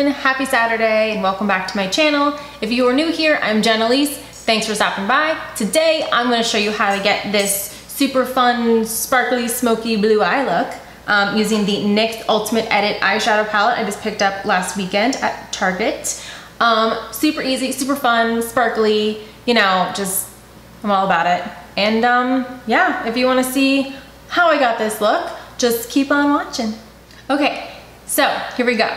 everyone, happy Saturday and welcome back to my channel. If you are new here, I'm Jenelise. Thanks for stopping by. Today I'm going to show you how to get this super fun sparkly smoky blue eye look using the NYX Ultimate Edit eyeshadow palette I just picked up last weekend at Target. Super easy, super fun, sparkly, you know, just I'm all about it. And yeah, if you want to see how I got this look, just keep on watching. Okay, so here we go.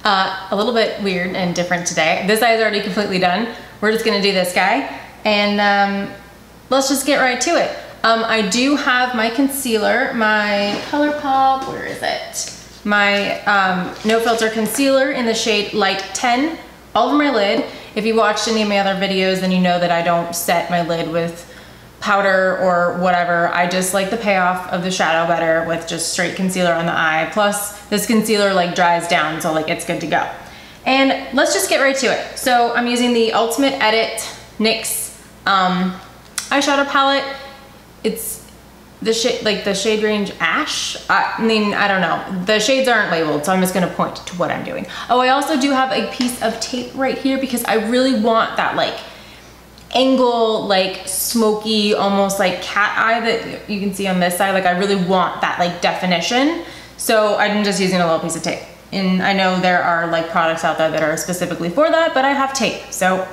A little bit weird and different today. This eye is already completely done. We're just gonna do this guy, and let's just get right to it. I do have my concealer, my Colourpop, where is it? My No Filter Concealer in the shade Light 10, all over my lid. If you watched any of my other videos, then you know that I don't set my lid with powder or whatever. I just like the payoff of the shadow better with just straight concealer on the eye. Plus this concealer like dries down, so like it's good to go. And let's just get right to it. So I'm using the Ultimate Edit NYX eyeshadow palette. It's the shade, like the shade range Ash. I mean, I don't know. The shades aren't labeled, so I'm just gonna point to what I'm doing. Oh, I also do have a piece of tape right here because I really want that like angle, like smoky, almost like cat eye that you can see on this side. Like I really want that like definition. So I'm just using a little piece of tape. And I know there are like products out there that are specifically for that, but I have tape. So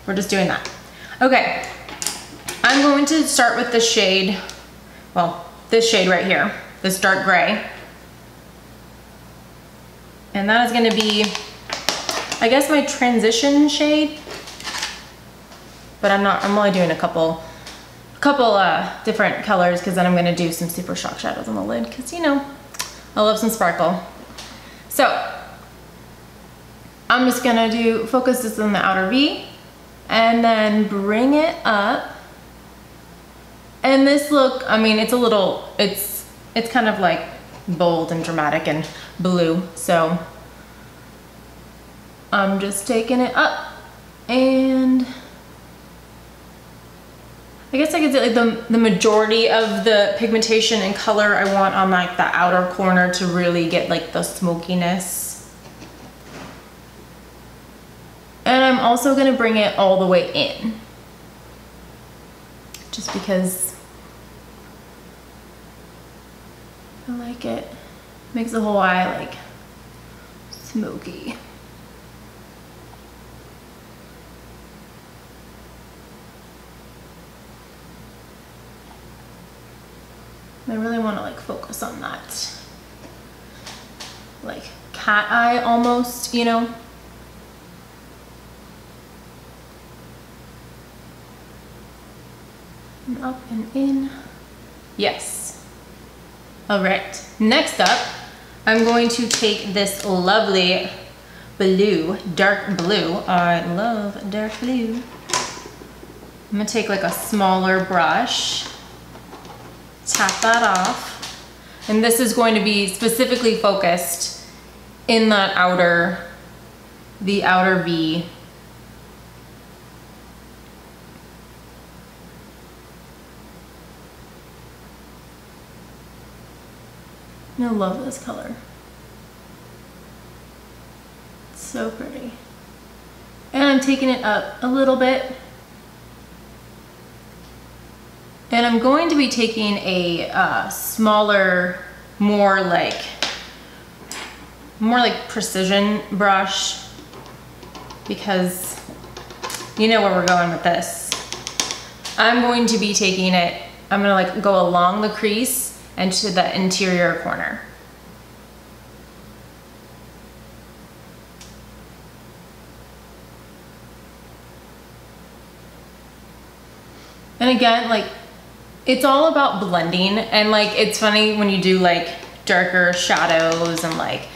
we're just doing that. Okay, I'm going to start with the shade, well, this shade right here, this dark gray. And that is gonna be, I guess, my transition shade. But I'm only doing a couple different colors because then I'm gonna do some super shock shadows on the lid because, you know, I love some sparkle. So I'm just gonna focus this on the outer V and then bring it up. And this look, I mean, it's a little, it's kind of like bold and dramatic and blue. So I'm just taking it up, and I guess I could say like the majority of the pigmentation and color I want on like the outer corner to really get like the smokiness. And I'm also gonna bring it all the way in, just because I like it. Makes the whole eye like smoky. I really want to like focus on that like cat eye almost, you know. And up and in. Yes. All right, next up, I'm going to take this lovely blue, dark blue. I love dark blue. I'm gonna take like a smaller brush, tap that off, and this is going to be specifically focused in that the outer V. I love this color. It's so pretty. And I'm taking it up a little bit. And I'm going to be taking a smaller, more like precision brush, because you know where we're going with this. I'm going to be taking it, I'm gonna like go along the crease and to the interior corner. And again, like, it's all about blending, and like it's funny when you do like darker shadows and like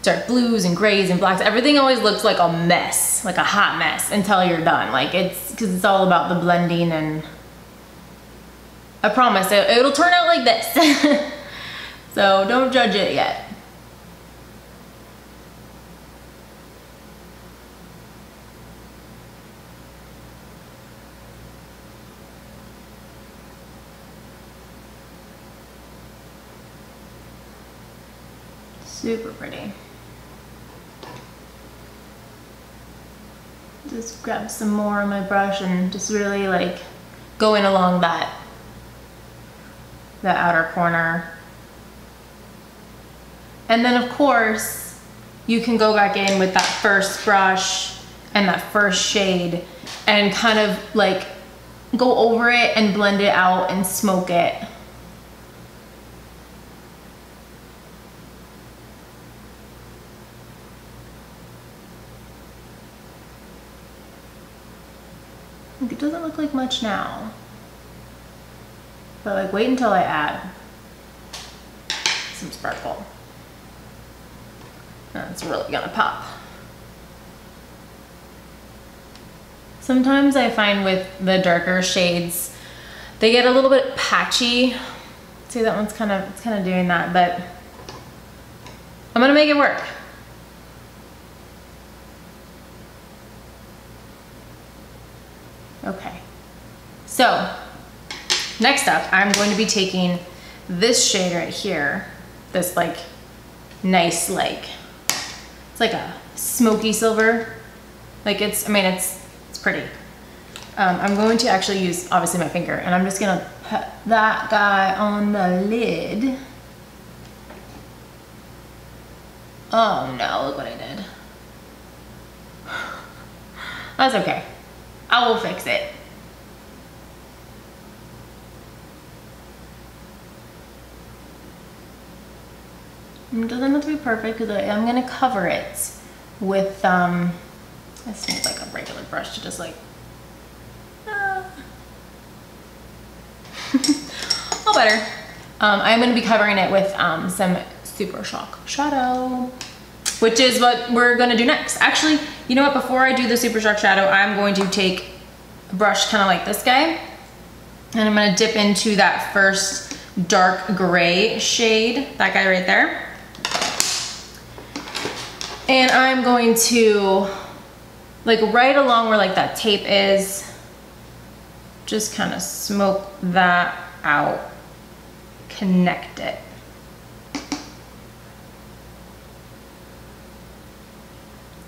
dark blues and grays and blacks, everything always looks like a mess, like a hot mess until you're done. Like it's because it's all about the blending, and I promise it'll turn out like this. So don't judge it yet. Super pretty. Just grab some more on my brush and just really like go in along that outer corner. And then of course, you can go back in with that first brush and that first shade and kind of like go over it and blend it out and smoke it. It doesn't look like much now, but like wait until I add some sparkle. That's really gonna pop. Sometimes I find with the darker shades, they get a little bit patchy. See, that one's kind of doing that, but I'm gonna make it work. Okay, so next up, I'm going to be taking this shade right here, this like nice, like, it's like a smoky silver. Like it's, I mean, it's pretty. I'm going to actually use, obviously, my finger, and I'm just gonna put that guy on the lid. Oh no, look what I did. That's okay. I will fix it. It doesn't have to be perfect because I'm gonna cover it with I just need like a regular brush to just like all better. I'm gonna be covering it with some Super Shock Shadow, which is what we're gonna do next. Actually, you know what, before I do the Super Shock Shadow, I'm going to take a brush kind of like this guy, and I'm gonna dip into that first dark gray shade, that guy right there. And I'm going to, like right along where like that tape is, just kind of smoke that out, connect it.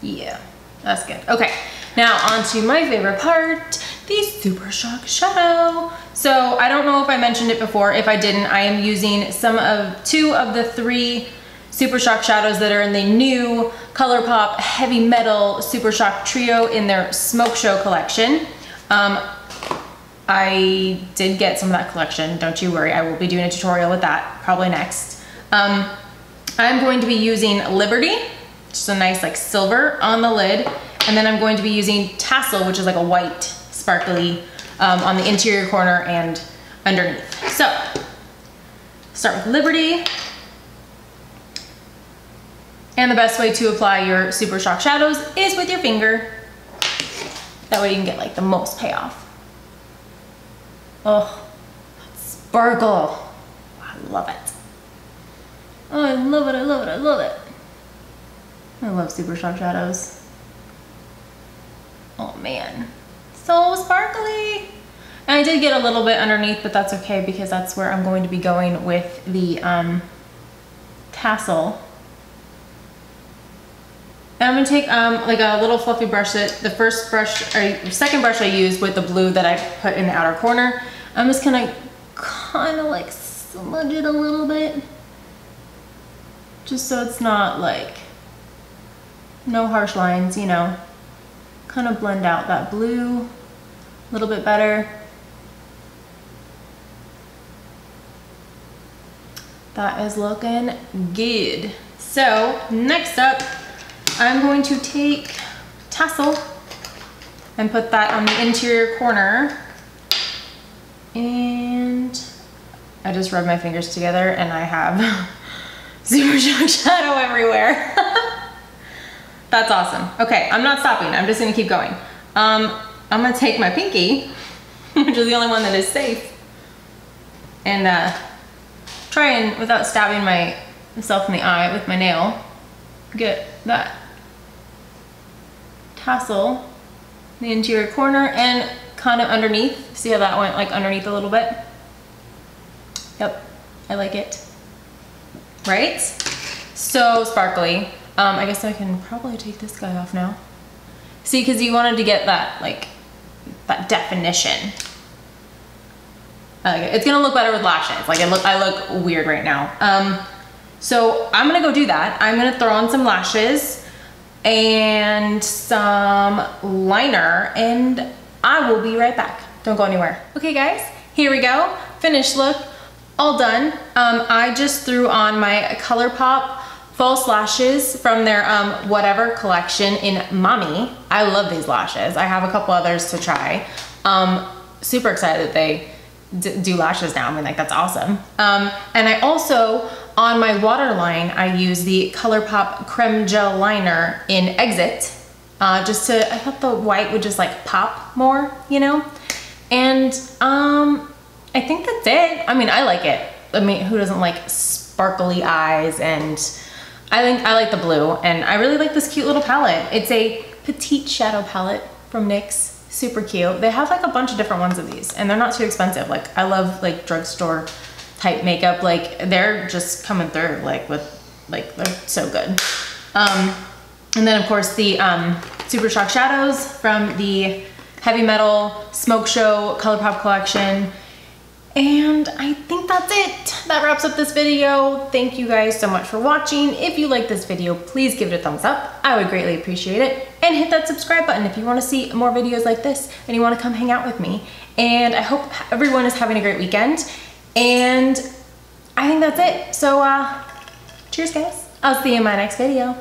Yeah, that's good. Okay, now on to my favorite part, the Super Shock Shadow. So I don't know if I mentioned it before. If I didn't, I am using two of the 3 Super Shock shadows that are in the new Colourpop Heavy Metal Super Shock Trio in their Smoke Show collection. I did get some of that collection, don't you worry. I will be doing a tutorial with that probably next. I'm going to be using Liberty, just a nice like silver on the lid, and then I'm going to be using Tassel, which is like a white sparkly on the interior corner and underneath. So start with Liberty. And the best way to apply your Super Shock shadows is with your finger. That way you can get like the most payoff. Oh, that sparkle. I love it. Oh, I love it, I love it, I love it. I love Super Shock shadows. Oh man, so sparkly. And I did get a little bit underneath, but that's okay because that's where I'm going to be going with the Tassel. And I'm gonna take like a little fluffy brush that the second brush I used with the blue that I put in the outer corner. I'm just gonna kind of like smudge it a little bit, just so it's not like, no harsh lines, you know. Kind of blend out that blue a little bit better. That is looking good. So next up, I'm going to take Tassel and put that on the interior corner. And I just rubbed my fingers together and I have Super Shock Shadow everywhere. That's awesome. Okay, I'm not stopping. I'm just gonna keep going. I'm gonna take my pinky, which is the only one that is safe, and try and, without stabbing myself in the eye with my nail, get that tassel in the interior corner and kind of underneath. See how that went like underneath a little bit? Yep, I like it. Right? So sparkly. I guess I can probably take this guy off now. See, because you wanted to get that, like, that definition. It's gonna look better with lashes. Like I look weird right now. So I'm gonna go do that. I'm gonna throw on some lashes and some liner, and I will be right back. Don't go anywhere. Okay guys, here we go. Finished look, all done. I just threw on my Colourpop false lashes from their whatever collection in Mommy. I love these lashes. I have a couple others to try. Super excited that they do lashes now. I mean, like, that's awesome. And I also, on my waterline, I use the Colourpop Creme Gel Liner in Exit, just to, I thought the white would just like pop more, you know? And I think that's it. I mean, I like it. I mean, who doesn't like sparkly eyes? And I like the blue, and I really like this cute little palette. It's a Petite shadow palette from NYX. Super cute. They have like a bunch of different ones of these, and they're not too expensive. Like, I love like drugstore type makeup. Like, they're just coming through like with, like, they're so good. And then of course the Super Shock shadows from the Heavy Metal Smoke Show Colourpop collection. And I think that's it. That wraps up this video. Thank you guys so much for watching. If you like this video, please give it a thumbs up. I would greatly appreciate it. And hit that subscribe button if you want to see more videos like this and you want to come hang out with me. And I hope everyone is having a great weekend. And I think that's it. So cheers guys. I'll see you in my next video.